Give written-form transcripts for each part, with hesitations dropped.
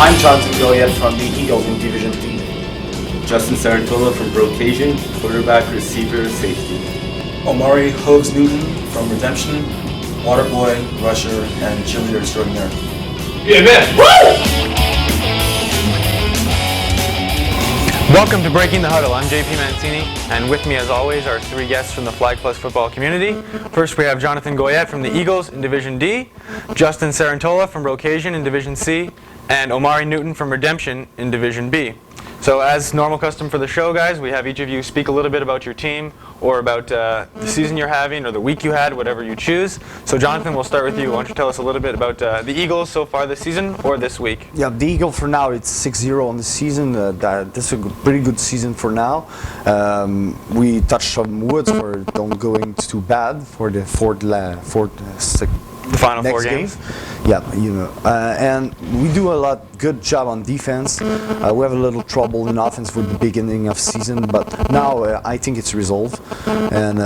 I'm Jonathan Goyette from the Eagles in Division D. Justin Cerantola from Brocasian, quarterback, receiver, safety. Omari Newton from Redemption, Waterboy, Rusher, and Cheerleader Extraordinaire. Yeah, man. Welcome to Breaking the Huddle. I'm JP Mancini, and with me as always are three guests from the Flag Plus football community. First we have Jonathan Goyette from the Eagles in Division D, Justin Cerantola from Brocasian in Division C, and Omari Newton from Redemption in Division B. So as normal custom for the show, guys, we have each of you speak a little bit about your team or about the season you're having or the week you had, whatever you choose. So Jonathan, we'll start with you. Why don't you tell us a little bit about the Eagles so far this season or this week? Yeah, the Eagle for now, it's 6-0 on the season. This is a pretty good season for now. We touched some woods for don't going too bad for the The final next four games? Yeah, and we do a good job on defense. We have a little trouble in offense for the beginning of season, but now I think it's resolved, and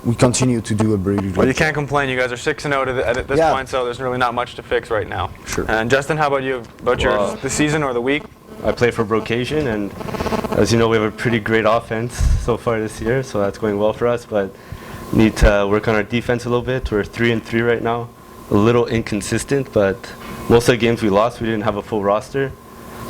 we continue to do a pretty good job. Well, you can't complain. You guys are 6-0 at this point, so there's really not much to fix right now. Sure. And Justin, how about you? About the season or the week? I play for Brocasian, and as you know, we have a pretty great offense so far this year, so that's going well for us, but need to work on our defense a little bit. We're 3-3 right now. A little inconsistent, but most of the games we lost, we didn't have a full roster.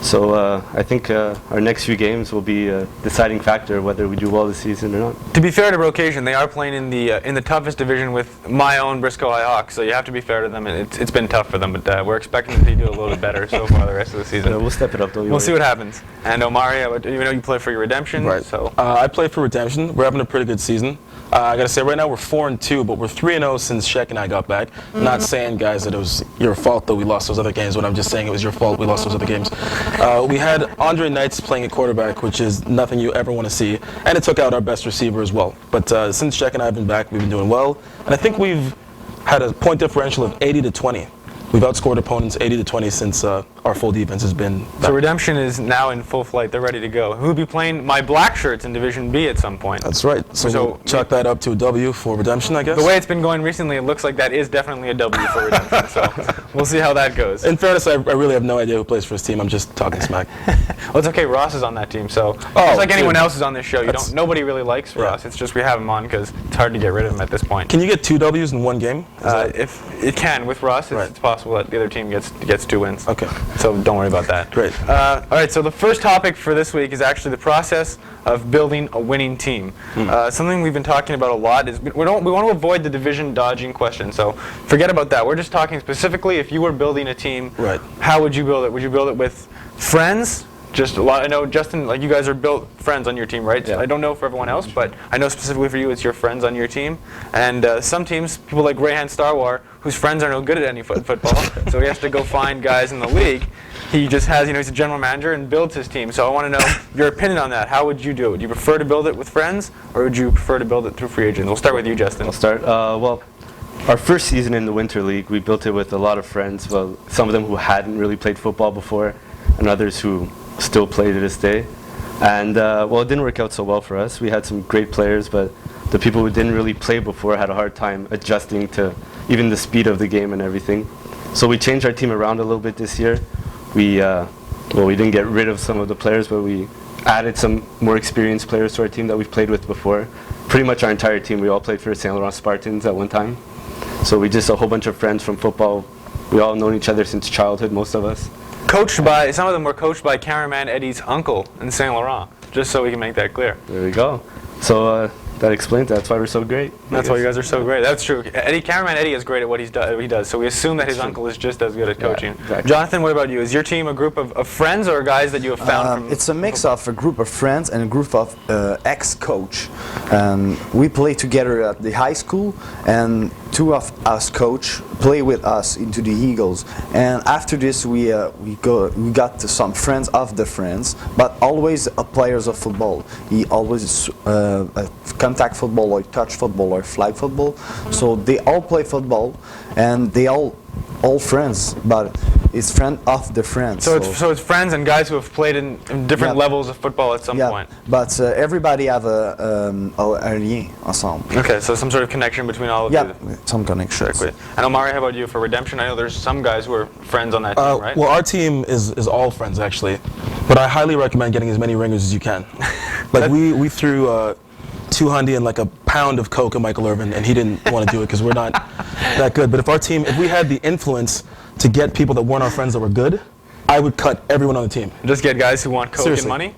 So I think our next few games will be a deciding factor whether we do well this season or not. To be fair to Brocasian, they are playing in the toughest division with my own Briscoe High Hawks, so you have to be fair to them. And it's been tough for them, but we're expecting them to do a little bit better so far the rest of the season. Yeah, we'll step it up, though. We'll see what happens. And Omari, you play for your Redemption. Right. So I play for Redemption. We're having a pretty good season. I gotta say, right now we're 4-2, but we're 3-0 since Sheck and I got back. Not saying, guys, that it was your fault that we lost those other games, but I'm just saying it was your fault we lost those other games. We had Andre Knights playing at quarterback, which is nothing you ever want to see, and it took out our best receiver as well. But since Sheck and I have been back, we've been doing well, and I think we've had a point differential of 80-20. We've outscored opponents 80-20 since our full defense has been back. So Redemption is now in full flight. They're ready to go. Who will be playing my black shirts in Division B at some point? That's right. So we'll chalk that up to a W for Redemption, I guess. The way it's been going recently, it looks like that is definitely a W for Redemption. So we'll see how that goes. In fairness, I really have no idea who plays for his team. I'm just talking smack. Well, it's okay. Ross is on that team, so just like anyone else is on this show, nobody really likes Ross. It's just we have him on because it's hard to get rid of him at this point. Can you get 2 W's in one game? If it can with Ross, it's possible that the other team gets 2 wins. Okay. So don't worry about that. Great. All right. So the first topic for this week is actually the process of building a winning team. Something we've been talking about a lot is we want to avoid the division dodging question. So forget about that. We're just talking specifically if you were building a team. Right. How would you build it? Would you build it with friends? Just a lot. I know, Justin, like you guys are built friends on your team, right? Yeah. I don't know for everyone else, but I know specifically for you, it's your friends on your team. And some teams, people like Rayhan Starwar, whose friends are no good at any football, so he has to go find guys in the league. He just has, he's a general manager and builds his team. So I want to know your opinion on that. How would you do it? Would you prefer to build it with friends, or would you prefer to build it through free agents? We'll start with you, Justin. I'll start. Well, our first season in the Winter League, we built it with a lot of friends. Well, some of them who hadn't really played football before, and others who still play to this day. And well, it didn't work out so well for us. We had some great players, but the people who didn't really play before had a hard time adjusting to even the speed of the game and everything. So we changed our team around a little bit this year. We didn't get rid of some of the players, but we added some more experienced players to our team that we've played with before. Pretty much our entire team, we all played for Saint Laurent Spartans at one time. So we just a whole bunch of friends from football. We all known each other since childhood, most of us. Some of them were coached by Cameraman Eddie's uncle in Saint Laurent, just so we can make that clear. There we go. So that explains that. That's why we're so great. That's why you guys are so great. That's true. Cameraman Eddie is great at what he does, so we assume that his uncle is just as good at coaching. Yeah, exactly. Jonathan, what about you? Is your team a group of friends or guys that you have found from... It's a mix of a group of friends and a group of ex-coach. We play together at the high school, and 2 of us coach play with us into the Eagles. And after this, we got some friends of the friends, but always players of football. He always contact football or touch football or flag football. So they all play football, and they all friends. But it's friend of the friends. So it's friends and guys who have played in different Yeah. levels of football at some yeah, point. but everybody have un lien ensemble. Okay, so some sort of connection between all of Yeah, you. some connections. Exactly. And Omari, how about you for Redemption? I know there's some guys who are friends on that team, right? Well, our team is all friends actually, but I highly recommend getting as many ringers as you can. Like we threw 200 and like a pound of coke at Michael Irvin, and he didn't want to do it because we're not that good. But if we had the influence to get people that weren't our friends that were good, I would cut everyone on the team. Just get guys who want coke Seriously. and money?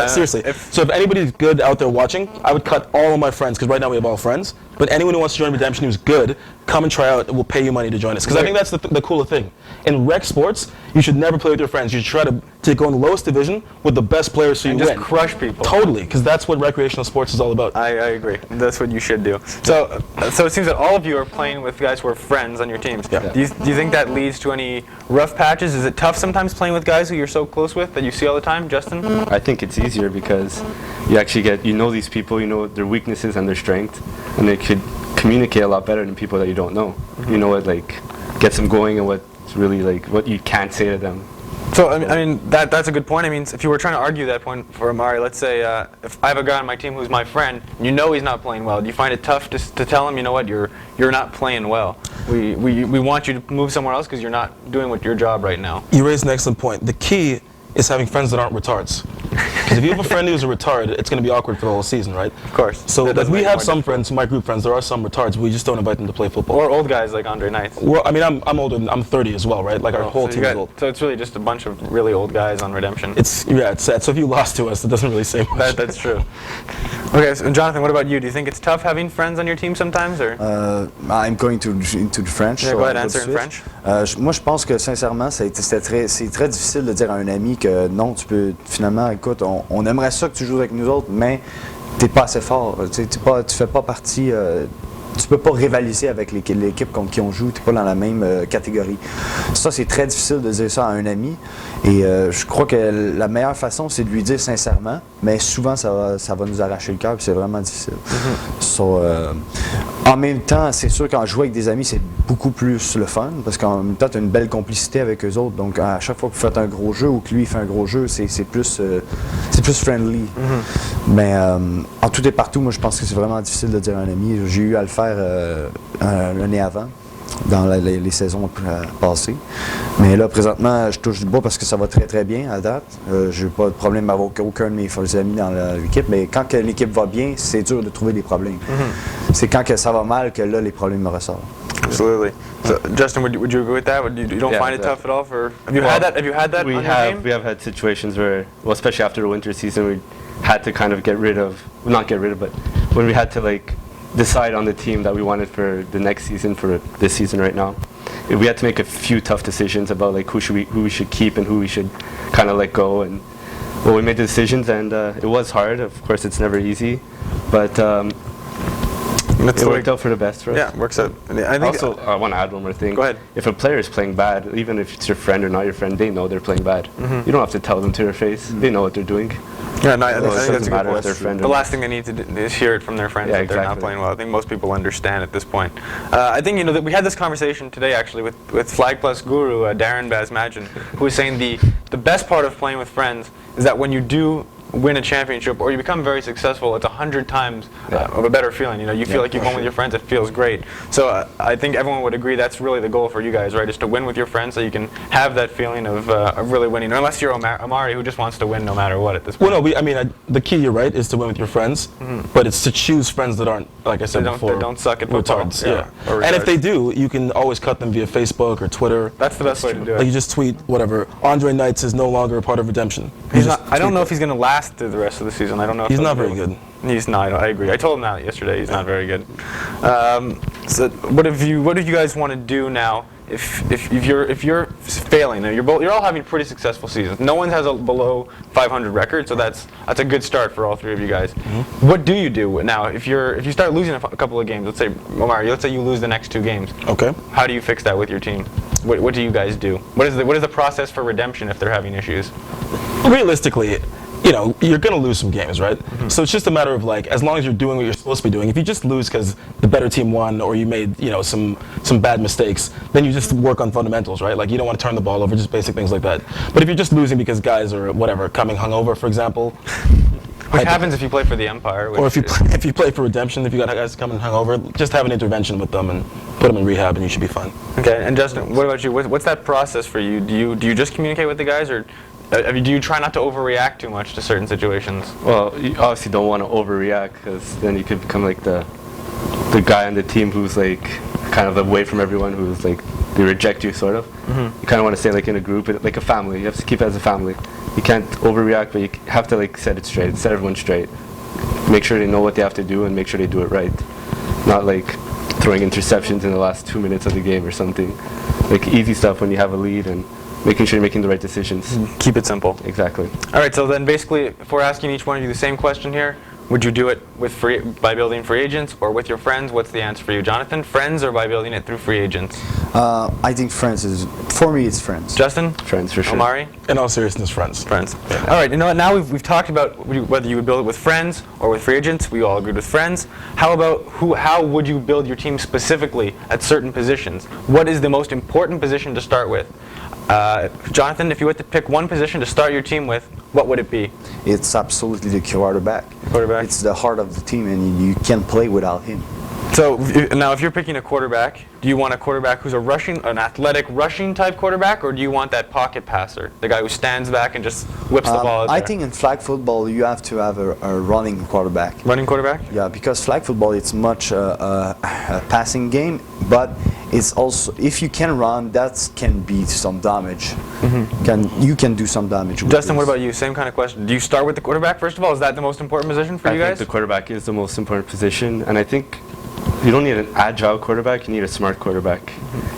Seriously. So if anybody's good out there watching, I would cut all of my friends, because right now we have all friends. But anyone who wants to join Redemption who's good, come and try out. We'll pay you money to join us. Because I think that's the cooler thing. In rec sports, you should never play with your friends. You should try to go in the lowest division with the best players so you And win. just crush people. Totally, because that's what recreational sports is all about. I agree. That's what you should do. So it seems that all of you are playing with guys who are friends on your teams. Yeah. Do you think that leads to any rough patches? Is it tough sometimes playing with guys who you're so close with that you see all the time, Justin? I think it's easier because you actually you know these people, you know their weaknesses and their strengths, and they could communicate a lot better than people that you don't know. You know what like gets them going and what's really like what you can't say to them. So I mean that's a good point. I mean, if you were trying to argue that point for Omari, let's say if I have a guy on my team who's my friend, and you know he's not playing well, do you find it tough to tell him, you know what, you're not playing well. We want you to move somewhere else because you're not doing your job right now. You raised an excellent point. The key is having friends that aren't retards. Because if you have a friend who's a retard, it's going to be awkward for the whole season, right? Of course. So That like, does we make it have more some difficult. friends, my group friends, there are some retards, we just don't invite them to play football. Or old guys like Andre Knights. Well, I mean, I'm older, I'm 30 as well, right? Like our whole so team is old. So it's really just a bunch of really old guys on Redemption. It's sad. So if you lost to us, it doesn't really say much. That's true. Okay, so Jonathan, what about you? Do you think it's tough having friends on your team sometimes, or? I'm going into the French. Yeah, so go ahead, I'll answer tout in de French. suite. Moi, je pense que sincèrement, c'est très difficile de dire à un ami que non, tu peux finalement, écoute, on aimerait ça que tu joues avec nous autres, mais t'es pas assez fort. Tu fais pas partie. Tu peux pas rivaliser avec l'équipe contre qui on joue, tu n'es pas dans la même catégorie. Ça, c'est très difficile de dire ça à un ami. Et je crois que la meilleure façon, c'est de lui dire sincèrement, mais souvent, ça va nous arracher le cœur, puis c'est vraiment difficile. So, en même temps, c'est sûr qu'en jouer avec des amis, c'est beaucoup plus le fun, parce qu'en même temps, tu as une belle complicité avec eux autres. Donc, à chaque fois que vous faites un gros jeu ou que lui fait un gros jeu, c'est plus friendly. Mais en tout et partout, moi, je pense que c'est vraiment difficile de dire à un ami. J'ai eu à le faire l'année avant, dans les saisons passées. Mais là, présentement, je touche du bois parce que ça va très très bien à date. J'ai pas de problème avec aucun de mes amis dans l'équipe, mais quand que l'équipe va bien, c'est dur de trouver des problèmes. C'est quand que ça va mal que là, les problèmes me ressortent. Absolutely. So, Justin, would you agree with that? You don't Yeah, find it that- tough at all? Have you had that? Have you had that We on your have team? we have had situations where, well, especially after the winter season, we had to kind of get rid of, well, not get rid of, but when we had to like decide on the team that we wanted for the next season, for this season right now, we had to make a few tough decisions about like who we should keep and who we should kind of let go. And well, we made the decisions, and it was hard. Of course, it's never easy, but That's it the way- worked out for the best for us. Yeah, it works out. I think Also, I want to add one more thing. Go ahead. If a player is playing bad, even if it's your friend or not your friend, they know they're playing bad. You don't have to tell them to their face. They know what they're doing. Yeah, no, I So think it that's doesn't a matter good if they're point. friend or The not. last thing they need to do is hear it from their friends Yeah, that they're not exactly. playing well. I think most people understand at this point. I think that we had this conversation today actually with Flag Plus guru Darren Basmagian, who was saying the best part of playing with friends is that when you do win a championship or you become very successful, it's 100 times of a better feeling. You know, you feel like you've won with your friends. It feels great. So I think everyone would agree that's really the goal for you guys, right? Is to win with your friends so you can have that feeling of really winning. Unless you're Omari, who just wants to win no matter what at this point. Well, no, the key, you're right, is to win with your friends, but it's to choose friends that aren't, like I said before, They don't suck at football. retards. Yeah, or And if retards. they do, you can always cut them via Facebook or Twitter. That's the best way to do Like you it. just tweet whatever. Andre Knights is no longer a part of Redemption. You He's just not, I don't tweet know that. if he's going to last through the rest of the season. I don't know. If He's he'll not be very able- good. He's not. I agree. I told him that yesterday. He's not very good. So what do you guys want to do now? If you're failing, now you're all having pretty successful seasons. No one has a below 500 record, so that's a good start for all three of you guys. What do you do now if you start losing a couple of games? Let's say Omari, let's say you lose the next 2 games. Okay. How do you fix that with your team? What do you guys do? What is the process for redemption if they're having issues? Realistically, you know, you're going to lose some games, right? So it's just a matter of like, as long as you're doing what you're supposed to be doing. If you just lose because the better team won or you made, you know, some bad mistakes, then you just work on fundamentals, right? Like you don't want to turn the ball over, just basic things like that. But if you're just losing because guys are whatever coming hungover, for example, Which happens if you play for the Empire. or if you play for Redemption, if you got guys coming hungover, just have an intervention with them and put them in rehab, and you should be fine. Okay, and Justin, what about you? What's that process for you? Do you just communicate with the guys, or do you try not to overreact too much to certain situations? Well, you obviously don't want to overreact because then you could become like the guy on the team who's like kind of away from everyone, who's like they reject you sort of. You kind of want to stay like in a group, like a family. You have to keep it as a family. You can't overreact, but you have to like set it straight, set everyone straight. Make sure they know what they have to do and make sure they do it right. Not like throwing interceptions in the last 2 minutes of the game or something. Like easy stuff when you have a lead and making sure you're making the right decisions. Keep it simple. Exactly. All right, so then basically, if we're asking each one of you the same question here, would you do it by building free agents or with your friends? What's the answer for you, Jonathan? Friends or by building it through free agents? I think friends is, for me, it's friends. Justin? Friends for sure. Omari? In all seriousness, friends. Friends. All right, you know what? Now we've talked about whether you would build it with friends or with free agents. We all agreed with friends. How about how would you build your team specifically at certain positions? What is the most important position to start with? Jonathan, if you had to pick one position to start your team with, what would it be? It's absolutely the quarterback. Quarterback? It's the heart of the team, and you can't play without him. So now, if you're picking a quarterback, do you want a quarterback who's an athletic rushing type quarterback, or do you want that pocket passer, the guy who stands back and just whips the ball out I there? think in flag football you have to have a running quarterback. Running quarterback? Yeah, because flag football it's much a passing game, but it's also if you can run, that can be some damage. You can do some damage. With Justin, this. what about you? Same kind of question. Do you start with the quarterback first of all? Is that the most important position for you I guys? think the quarterback is the most important position, and I think you don't need an agile quarterback, you need a smart quarterback.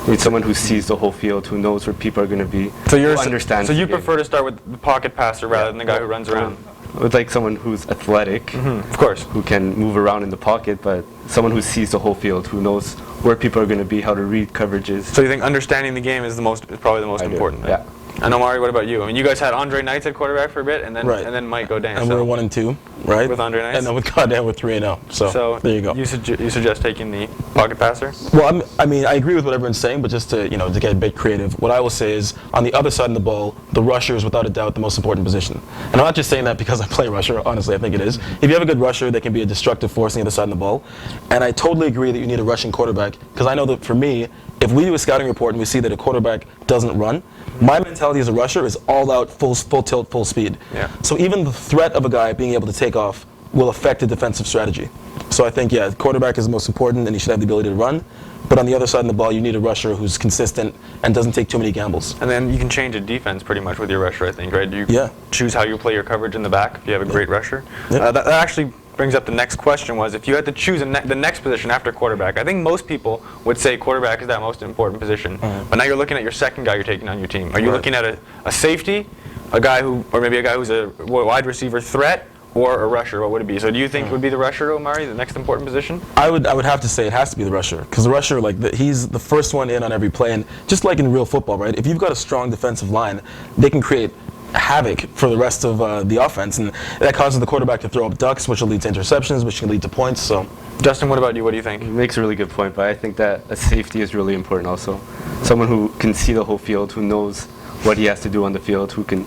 You need someone who sees the whole field, who knows where people are going to be, So who understands So you the game. prefer to start with the pocket passer rather than the guy who runs around? With like someone who's athletic, Of course. who can move around in the pocket, but someone who sees the whole field, who knows where people are going to be, how to read coverages. So you think understanding the game is probably the most I do, important thing? yeah. And Omari, what about you? I mean, you guys had Andre Knights at quarterback for a bit, and then Right. and then Mike Godin. And so we're 1 and 2, right? With Andre Knights? And then with Goddamn, we're 3-0. So there you go. You suggest taking the pocket passer? Well, I mean, I agree with what everyone's saying, but just to to get a bit creative, what I will say is on the other side of the ball, the rusher is without a doubt the most important position. And I'm not just saying that because I play rusher. Honestly, I think it is. If you have a good rusher, they can be a destructive force on the other side of the ball. And I totally agree that you need a rushing quarterback because I know that for me, if we do a scouting report and we see that a quarterback doesn't run, my mentality as a rusher is all out, full tilt, full speed. Yeah. So even the threat of a guy being able to take off will affect the defensive strategy. So I think, yeah, quarterback is the most important and he should have the ability to run. But on the other side of the ball, you need a rusher who's consistent and doesn't take too many gambles. And then you can change a defense pretty much with your rusher, I think, right? You Yeah. choose how you play your coverage in the back if you have a great rusher. Yeah. That actually brings up the next question was, if you had to choose the next position after quarterback, I think most people would say quarterback is that most important position. But now you're looking at your second guy you're taking on your team. Are you looking at a safety, a guy or maybe a guy who's a wide receiver threat, or a rusher? What would it be? So do you think it would be the rusher, Omari, the next important position? I would have to say it has to be the rusher because the rusher, he's the first one in on every play. And just like in real football, right? If you've got a strong defensive line, they can create havoc for the rest of the offense, and that causes the quarterback to throw up ducks, which will lead to interceptions, which can lead to points. So, Justin, what about you? What do you think? He makes a really good point, but I think that a safety is really important also. Someone who can see the whole field, who knows what he has to do on the field, who can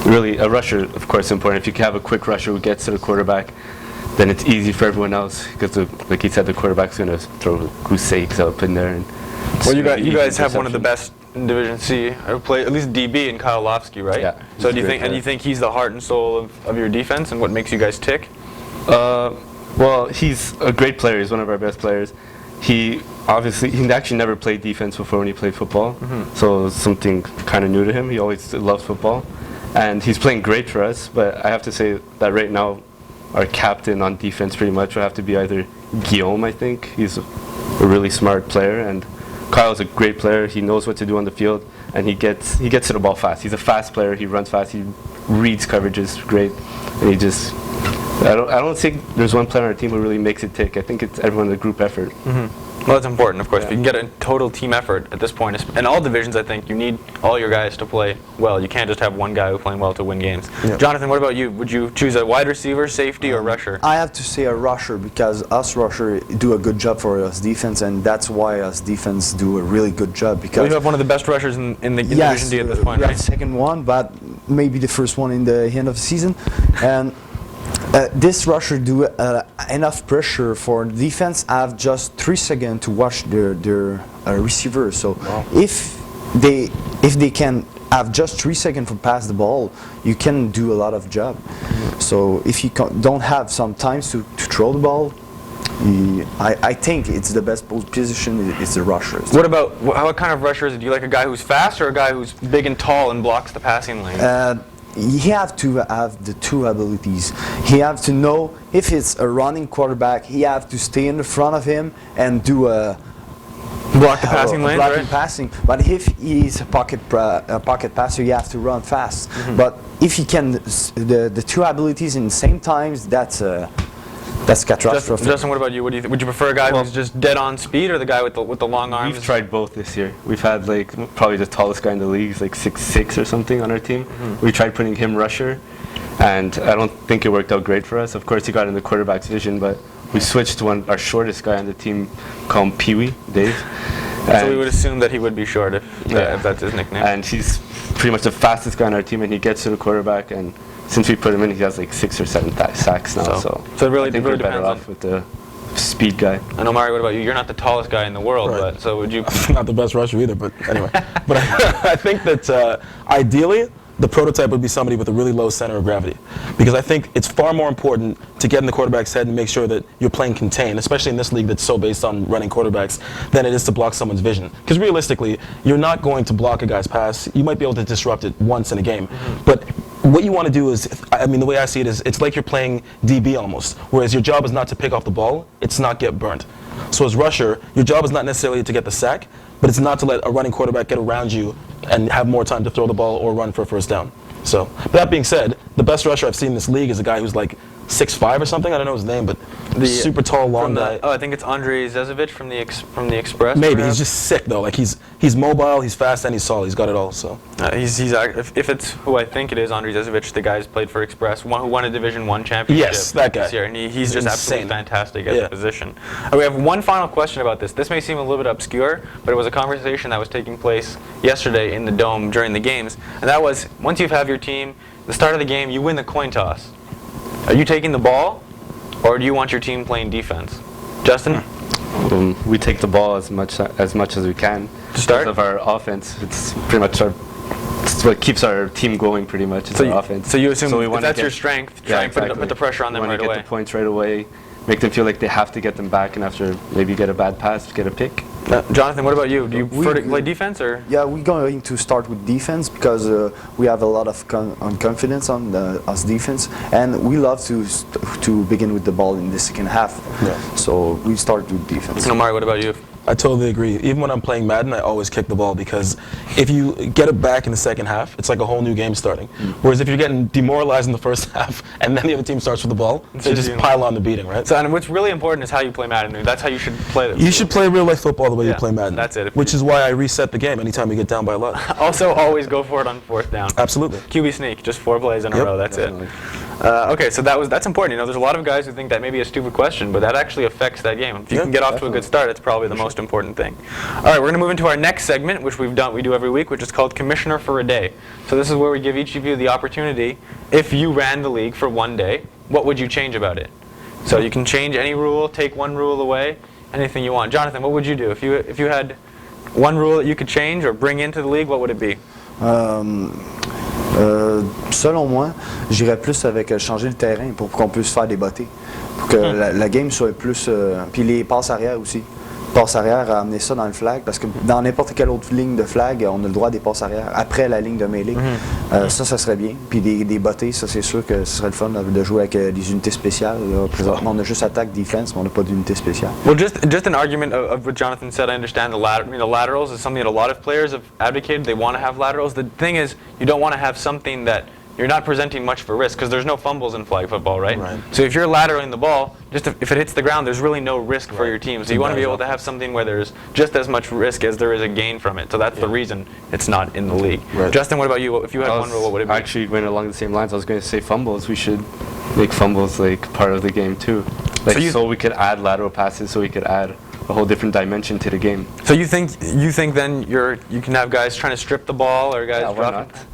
really, a rusher, of course, is important. If you can have a quick rusher who gets to the quarterback, then it's easy for everyone else because, like he said, the quarterback's going to throw goose sakes up in there. And Well, you guys have one of the best in Division C, or play at least DB in Kyle Lofsky, right? Yeah. So he's do you a great think, and player. you think he's the heart and soul of your defense, and what makes you guys tick? Well, he's a great player. He's one of our best players. He actually never played defense before when he played football, so it's something kind of new to him. He always loved football, and he's playing great for us. But I have to say that right now, our captain on defense pretty much will have to be either Guillaume. I think he's a really smart player, and Kyle's a great player. He knows what to do on the field, and he gets to the ball fast. He's a fast player. He runs fast. He reads coverages great, and he just. I don't think there's one player on our team who really makes it tick. I think it's everyone in the group effort. Well, that's important, of course. If you can get a total team effort at this point, in all divisions, I think you need all your guys to play well. You can't just have one guy who's playing well to win games. Yeah. Jonathan, what about you? Would you choose a wide receiver, safety, or rusher? I have to say a rusher because us rusher do a good job for us defense, and that's why us defense do a really good job. Because You have one of the best rushers in the Division D at this point, we have right? the second one, but maybe the first one in the end of the season. And this rusher do enough pressure for the defense. Have just 3 seconds to watch their receiver. So if they can have just 3 seconds to pass the ball, you can do a lot of job. So if you don't have some time to throw the ball, I think it's the best position is the rusher. What kind of rusher is it? Do you like a guy who's fast or a guy who's big and tall and blocks the passing lane? You have to have the two abilities. He have to know if it's a running quarterback, he have to stay in the front of him and do a Block the passing lane, blocking right? passing. But if he's a pocket passer, you have to run fast. But if he can the two abilities in the same times, that's catastrophic. Justin, what about you? Would you prefer a guy who's just dead on speed or the guy with the long arms? We've tried both this year. We've had probably the tallest guy in the league, he's like 6'6" or something on our team. We tried putting him rusher, and I don't think it worked out great for us. Of course, he got in the quarterback's vision, but we switched to our shortest guy on the team, called Pee-wee, Dave. So we would assume that he would be short if that's his nickname. And he's pretty much the fastest guy on our team, and he gets to the quarterback, and since we put him in, he has like 6 or 7 sacks now. So it really, I think we're better off with the speed guy. And Omari, what about you? You're not the tallest guy in the world, Right. but so would you? Not the best rusher either, but anyway. But I think that ideally, the prototype would be somebody with a really low center of gravity. Because I think it's far more important to get in the quarterback's head and make sure that you're playing contain, especially in this league that's so based on running quarterbacks, than it is to block someone's vision. Because realistically, you're not going to block a guy's pass. You might be able to disrupt it once in a game. But what you want to do is, I mean, the way I see it is, it's like you're playing DB almost. Whereas your job is not to pick off the ball, it's not get burnt. So as rusher, your job is not necessarily to get the sack, but it's not to let a running quarterback get around you and have more time to throw the ball or run for a first down. So, that being said, the best rusher I've seen in this league is a guy who's like 6'5" or something. I don't know his name, but super tall, long guy. I think it's Andrei Zezovic from the Express. Maybe perhaps? he's just sick though. Like he's mobile, he's fast, and he's tall. He's got it all. So if it's who I think it is, Andrei Zezovic, the guy who's played for Express, who won a Division I championship. Yes, that guy. This year, and he's just absolutely insane. fantastic at the position. We have one final question about this. This may seem a little bit obscure, but it was a conversation that was taking place yesterday in the Dome during the games, and that was once you have your team, the start of the game, you win the coin toss. Are you taking the ball, or do you want your team playing defense? Justin? We take the ball as much as we can. To start? Because of our offense, it's pretty much it's what keeps our team going pretty much. It's our offense. So you assume we if wanna that's get- your strength, Yeah, try and exactly. put the pressure on them We right wanna away. get the points right away, make them feel like they have to get them back, and after maybe get a bad pass, get a pick. Jonathan, what about you? Do you prefer to play defense or? Yeah, we're going to start with defense because we have a lot of confidence on us defense, and we love to begin with the ball in the second half. Yeah. So we start with defense. Omari, what about you? I totally agree. Even when I'm playing Madden, I always kick the ball because if you get it back in the second half, it's like a whole new game starting. Whereas if you're getting demoralized in the first half and then the other team starts with the ball, they just pile on the beating, right? So, and what's really important is how you play Madden. That's how you should play it. You should play real life football the way you play Madden. That's it. Which is why I reset the game anytime we get down by a lot. Also, always go for it on fourth down. Absolutely. QB sneak, just 4 plays in a row. That's Definitely. it. Okay, so that's important. You know, there's a lot of guys who think that may be a stupid question, but that actually affects that game. If you can get off to a good start, it's probably the most important thing. All right, we're going to move into our next segment, which we do every week, which is called Commissioner for a Day. So this is where we give each of you the opportunity, if you ran the league for one day, what would you change about it? So you can change any rule, take one rule away, anything you want. Jonathan, what would you do if you had one rule that you could change or bring into the league? What would it be? Selon moi, j'irais plus avec changer le terrain pour qu'on puisse faire des bottées. Pour que la game soit plus... puis les passes arrière aussi. Passes arrière, amener ça dans le flag, parce que dans n'importe quelle autre ligne de flag, on a le droit des passes arrière après la ligne de mêlée. Ça serait bien. Puis des bottées, ça c'est sûr que ce serait le fun de jouer avec des unités spéciales. Là, présentement, on a juste attaque, defense, mais on n'a pas d'unité spéciale. Well, just an argument of what Jonathan said. I understand the laterals is something that a lot of players have advocated. They want to have laterals. The thing is, you don't want to have something that you're not presenting much for risk because there's no fumbles in flag football, right? Right. So if you're lateraling the ball, just if it hits the ground, there's really no risk for your team. So you want to be able to have something where there's just as much risk as there is a gain from it. So that's the reason it's not in the league. Right. Justin, what about you? If you had one rule, what would it be? Actually, went along the same lines. I was going to say fumbles. We should make fumbles like part of the game too, like so we could add lateral passes, so we could add a whole different dimension to the game. So you think then you can have guys trying to strip the ball or guys Yeah, why dropping? not?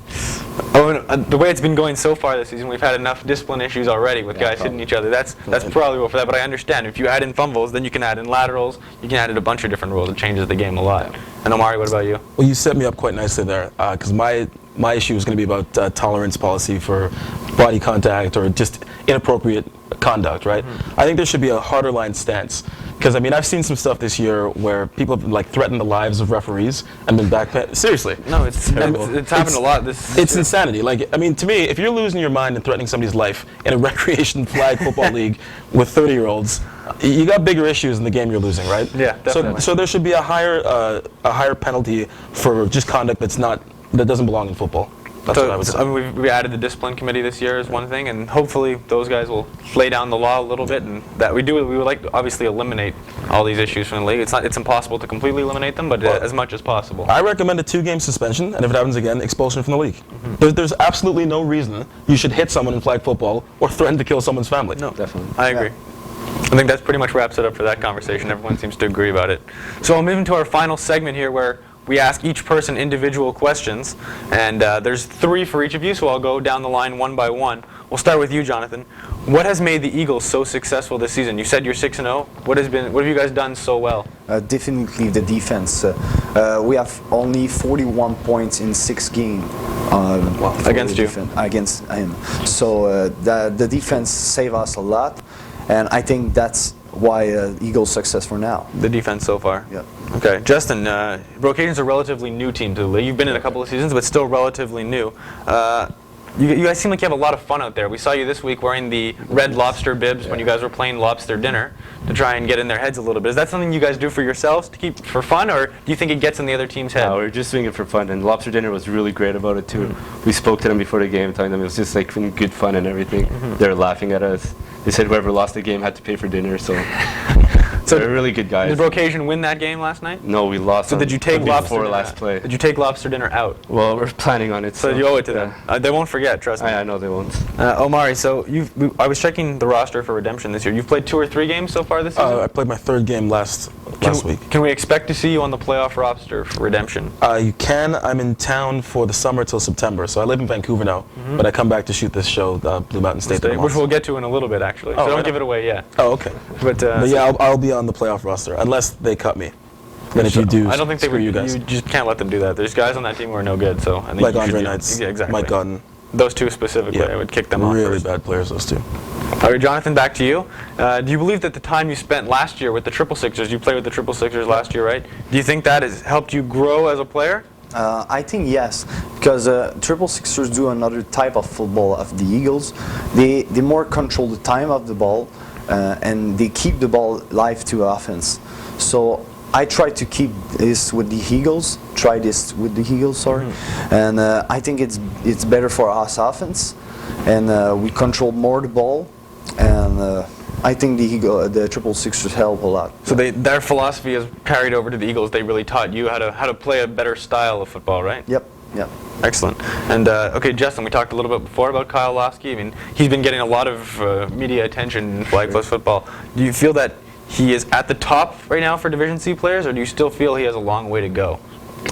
Oh, and the way it's been going so far this season, we've had enough discipline issues already with guys hitting each other. That's probably for that. But I understand if you add in fumbles, then you can add in laterals. You can add in a bunch of different rules. It changes the game a lot. And Omari, what about you? Well, you set me up quite nicely there, because my issue is going to be about tolerance policy for body contact or just inappropriate conduct, right? I think there should be a harder line stance. Because, I mean, I've seen some stuff this year where people have, like, threatened the lives of referees and been seriously. No, it's happened a lot. It's insanity. Like, I mean, to me, if you're losing your mind and threatening somebody's life in a recreation flag football league with 30-year-olds, you got bigger issues in the game you're losing, right? Yeah, definitely. So there should be a higher penalty for just conduct that doesn't belong in football. That's what I would say. I mean, we added the discipline committee this year as one thing, and hopefully those guys will lay down the law a little bit, and that we would like to obviously eliminate all these issues from the league. It's impossible to completely eliminate them, but as much as possible. I recommend a 2-game suspension, and if it happens again, expulsion from the league. There's absolutely no reason you should hit someone in flag football or threaten to kill someone's family. No, Definitely. I agree. I think that pretty much wraps it up for that conversation. Everyone seems to agree about it. So I'll move into our final segment here where we ask each person individual questions, and there's 3 for each of you, so I'll go down the line one by one. We'll start with you, Jonathan. What has made the Eagles so successful this season? You said you're 6-0. What have you guys done so well? Definitely the defense. We have only 41 points in 6 games. Against you? Against him. So the defense saved us a lot, and I think that's why Eagles' success for now. The defense so far? Yeah. Okay. Justin, Brocation's a relatively new team to the league. You've been in a couple of seasons, but still relatively new. You guys seem like you have a lot of fun out there. We saw you this week wearing the red lobster bibs when you guys were playing lobster dinner to try and get in their heads a little bit. Is that something you guys do for yourselves to keep for fun, or do you think it gets in the other team's head? No, we're just doing it for fun, and lobster dinner was really great about it too. We spoke to them before the game, telling them it was just like good fun and everything. They were laughing at us. They said whoever lost the game had to pay for dinner, so they're really good guys. Did Brocation win that game last night? No, we lost. So did you take lobster before dinner last play? Did you take lobster dinner out? Well, we're planning on it. So you owe it to them. They won't forget, trust me. I know they won't. Omari, so I was checking the roster for Redemption this year. You've played 2 or 3 games so far this season? I played my 3rd game last week. Can we expect to see you on the playoff roster for Redemption? You can. I'm in town for the summer till September, so I live in Vancouver now, but I come back to shoot this show, Blue Mountain State. Which we'll get to in a little bit, actually. So don't give it away yet. Oh, okay. But yeah, I'll be on the playoff roster, unless they cut me. Then if you do, I don't think they would. you guys. You just can't let them do that. There's guys on that team who are no good, so I think Like you Andre should Knights, Yeah, exactly. Mike Godden. Those 2 specifically, I would kick them off Really first. bad players, those 2. All right, Jonathan, back to you. Do you believe that the time you spent last year with the Triple Sixers, you played with the Triple Sixers last year, right? Do you think that has helped you grow as a player? I think yes, because Triple Sixers do another type of football of the Eagles. They more control the time of the ball, and they keep the ball live to offense. So I try to keep this with the Eagles. And I think it's better for us offense, and we control more the ball, and I think the Triple Sixers help a lot. So their philosophy is carried over to the Eagles. They really taught you how to play a better style of football, right? Yep. Excellent. And okay, Justin, we talked a little bit before about Kyle Lachine. I mean, he's been getting a lot of media attention in flag plus football. Do you feel that he is at the top right now for Division C players, or do you still feel he has a long way to go?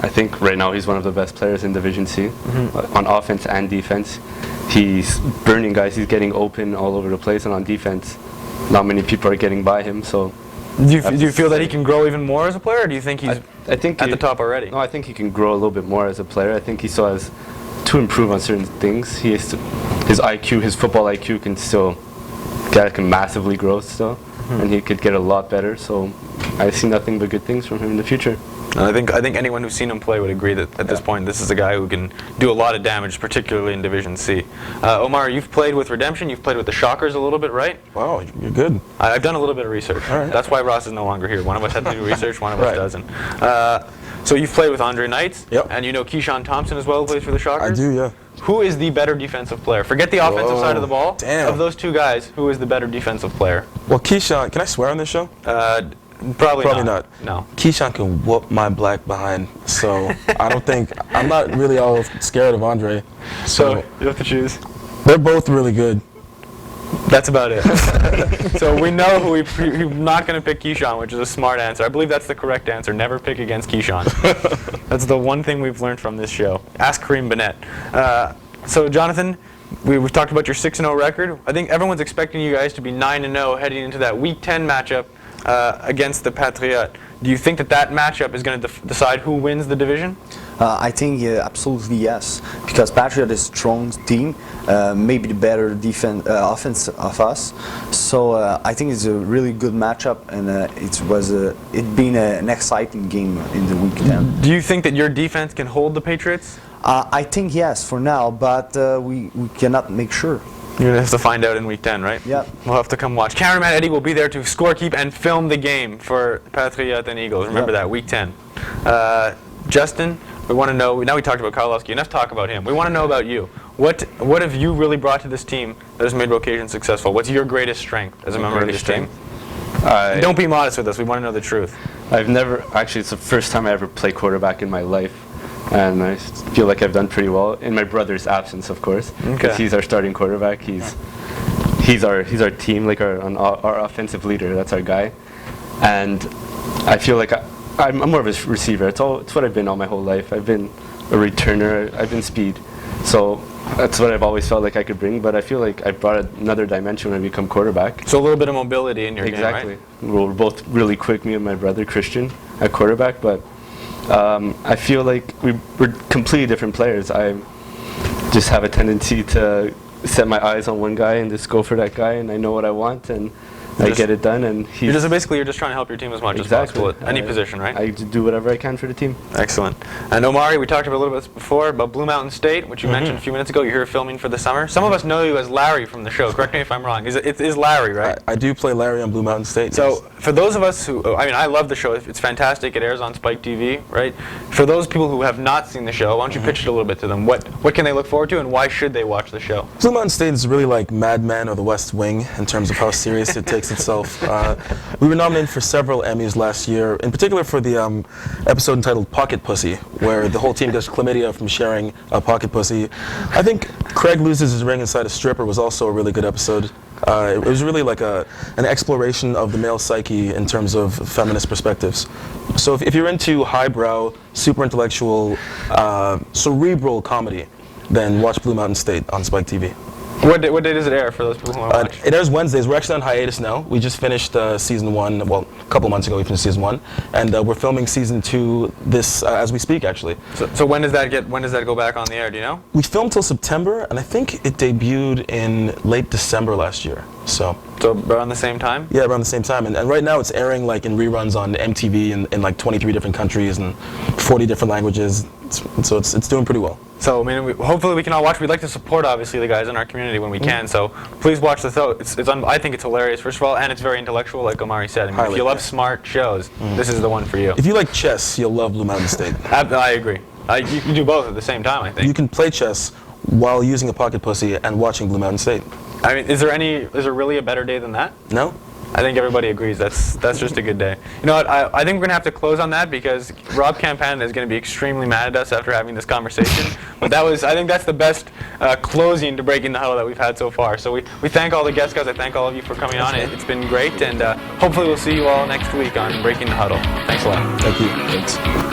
I think right now he's one of the best players in Division C, on offense and defense. He's burning guys. He's getting open all over the place, and on defense, not many people are getting by him. So, do you feel that he can grow even more as a player, or do you think he's I think at the top already? No, I think he can grow a little bit more as a player. I think he still has to improve on certain things. His IQ, his football IQ can massively grow still, and he could get a lot better. So I see nothing but good things from him in the future. I think anyone who's seen him play would agree that at this point this is a guy who can do a lot of damage, particularly in Division C. Omar, you've played with Redemption, you've played with the Shockers a little bit, right? Wow, you're good. I've done a little bit of research. All right. That's why Ross is no longer here. One of us had to do research, one of us doesn't. So you've played with Andre Knights, Yep. and you know Keyshawn Thompson as well, who plays for the Shockers? I do, yeah. Who is the better defensive player? Forget the offensive side of the ball. Damn. Of those two guys, who is the better defensive player? Well, Keyshawn, can I swear on this show? Probably not. No. Keyshawn can whoop my black behind, so I don't think, I'm not really all scared of Andre. So you have to choose. They're both really good. That's about it. So we know who we're not going to pick Keyshawn, which is a smart answer. I believe that's the correct answer. Never pick against Keyshawn. That's the one thing we've learned from this show. Ask Kareem Bennett. So Jonathan, we've talked about your 6-0 record. I think everyone's expecting you guys to be 9-0 heading into that Week 10 matchup against the Patriots. Do you think that matchup is going to decide who wins the division? I think absolutely yes, because Patriot is a strong team, maybe the better offense of us. So I think it's a really good matchup, and it been an exciting game in the Week 10. Do you think that your defense can hold the Patriots? I think yes for now, but we cannot make sure. You're going to have to find out in Week 10, right? Yeah. We'll have to come watch. Cameraman Eddie will be there to scorekeep and film the game for Patriots and Eagles. Remember that, Week 10. Justin, we want to know, now we talked about Karlovsky, enough talk about him. We want to know about you. What have you really brought to this team that has made Vocation successful? What's your greatest strength as a member of this team? Don't be modest with us. We want to know the truth. Actually, it's the first time I ever played quarterback in my life. And I feel like I've done pretty well in my brother's absence, of course, because he's our starting quarterback. He's our team, like our offensive leader. That's our guy, and I feel like I'm more of a receiver. It's what I've been all my whole life. I've been a returner. I've been speed, so that's what I've always felt like I could bring. But I feel like I brought another dimension when I become quarterback. So a little bit of mobility in your game, right? Exactly. We're both really quick, me and my brother Christian, at quarterback, but. I feel like we're completely different players. I just have a tendency to set my eyes on one guy and just go for that guy, and I know what I want, and I get it done. And you're just trying to help your team as much as possible at any position, right? I do whatever I can for the team. Excellent. And Omari, we talked a little bit before about Blue Mountain State, which you mentioned a few minutes ago. You're here filming for the summer. Some of us know you as Larry from the show. Correct me if I'm wrong. It is Larry, right? I do play Larry on Blue Mountain State. So for those of us who, I love the show. It's fantastic. It airs on Spike TV, right? For those people who have not seen the show, why don't you pitch it a little bit to them? What can they look forward to, and why should they watch the show? Blue Mountain State is really like Mad Men or The West Wing in terms of how serious it takes itself. We were nominated for several Emmys last year, in particular for the episode entitled Pocket Pussy, where the whole team gets chlamydia from sharing a pocket pussy. I think Craig loses his ring inside a stripper was also a really good episode. It was really like an exploration of the male psyche in terms of feminist perspectives. So if you're into highbrow, super intellectual, cerebral comedy, then watch Blue Mountain State on Spike TV. What day does it air for those people who want to watch? It airs Wednesdays. We're actually on hiatus now. We just finished season 1. Well, a couple months ago we finished season 1, and we're filming season 2 this as we speak, actually. So when does that go back on the air? Do you know? We filmed till September, and I think it debuted in late December last year. So around the same time? Yeah, around the same time. And right now it's airing like in reruns on MTV in like 23 different countries and 40 different languages. So it's doing pretty well. So hopefully we can all watch. We'd like to support obviously the guys in our community when we can. So please watch the show. I think it's hilarious first of all, and it's very intellectual, like Omari said. If you love smart shows, this is the one for you. If you like chess, you'll love Blue Mountain State. I agree. You can do both at the same time, I think. You can play chess while using a pocket pussy and watching Blue Mountain State. Is there really a better day than that? No. I think everybody agrees that's just a good day. You know what? I think we're gonna have to close on that because Rob Campanan is gonna be extremely mad at us after having this conversation. But I think that's the best closing to Breaking the Huddle that we've had so far. So we thank all the guest guys. I thank all of you for coming on. It's been great, and hopefully we'll see you all next week on Breaking the Huddle. Thanks a lot. Thank you. Thanks.